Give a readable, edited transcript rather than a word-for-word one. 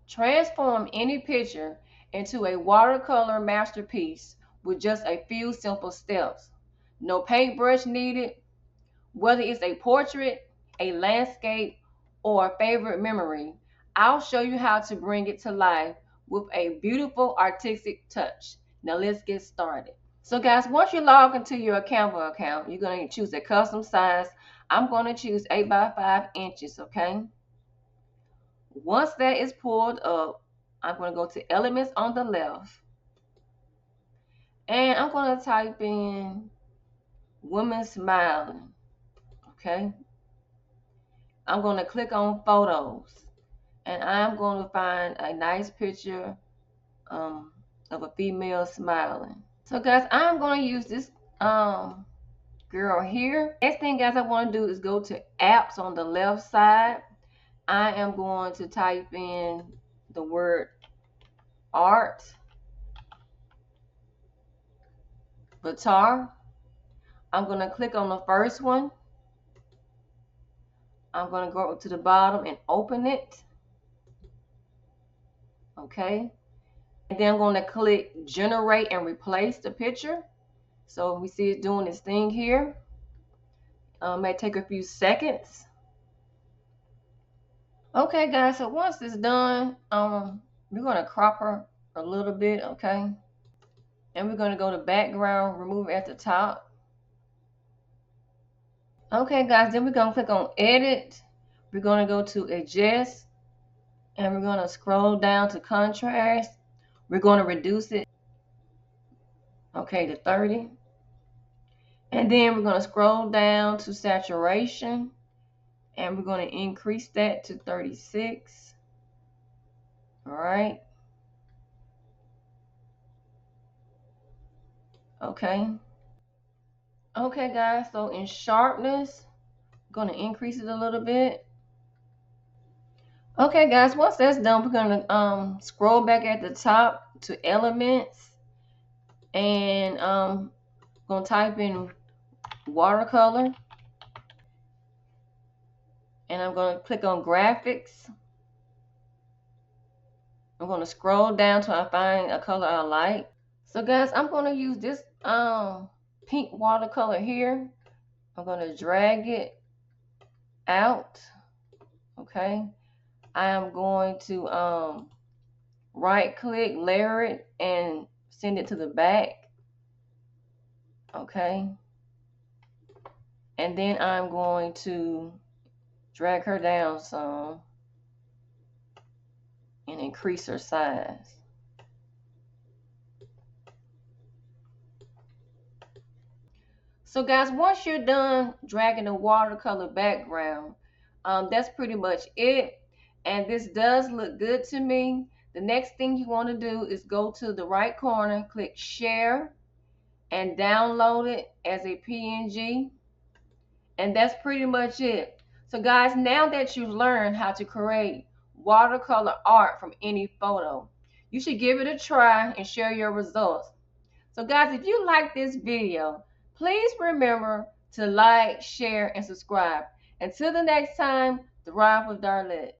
Transform any picture into a watercolor masterpiece with just a few simple steps. No paintbrush needed. Whether it's a portrait, a landscape, or a favorite memory, I'll show you how to bring it to life with a beautiful artistic touch. Now let's get started. So guys, once you log into your Canva account, you're going to choose a custom size. I'm going to choose 8 by 5 inches, okay? Once that is pulled up, I'm going to go to elements on the left, and I'm going to type in woman smiling, okay? I'm going to click on photos, and I'm going to find a nice picture of a female smiling. So guys, I'm going to use this girl here. Next thing guys I want to do is go to apps on the left side. I am going to type in the word art, guitar. I'm going to click on the first one. I'm going to go up to the bottom and open it. Okay. And then I'm going to click generate and replace the picture. So we see it doing its thing here. May take a few seconds. Okay guys, so once it's done, we're going to crop her a little bit, okay? And we're going to go to background, remove at the top. Okay guys, then we're going to click on edit. We're going to go to adjust, and we're going to scroll down to contrast. We're going to reduce it, okay, to 30. And then we're going to scroll down to saturation, and we're going to increase that to 36. All right. Okay. Okay guys, so in sharpness, I'm going to increase it a little bit. Okay guys, once that's done, we're going to scroll back at the top to elements, and going to type in watercolor, and I'm going to click on graphics. I'm going to scroll down till I find a color I like. So guys, I'm going to use this pink watercolor here. I'm going to drag it out. Okay. I am going to right click, layer it, and send it to the back. Okay. And then I'm going to drag her down some and increase her size. So guys, once you're done dragging the watercolor background, that's pretty much it. And this does look good to me. The next thing you want to do is go to the right corner, click share, and download it as a PNG. And that's pretty much it. So guys, now that you've learned how to create watercolor art from any photo, you should give it a try and share your results. So guys, if you like this video, please remember to like, share, and subscribe. Until the next time, thrive with Darlette.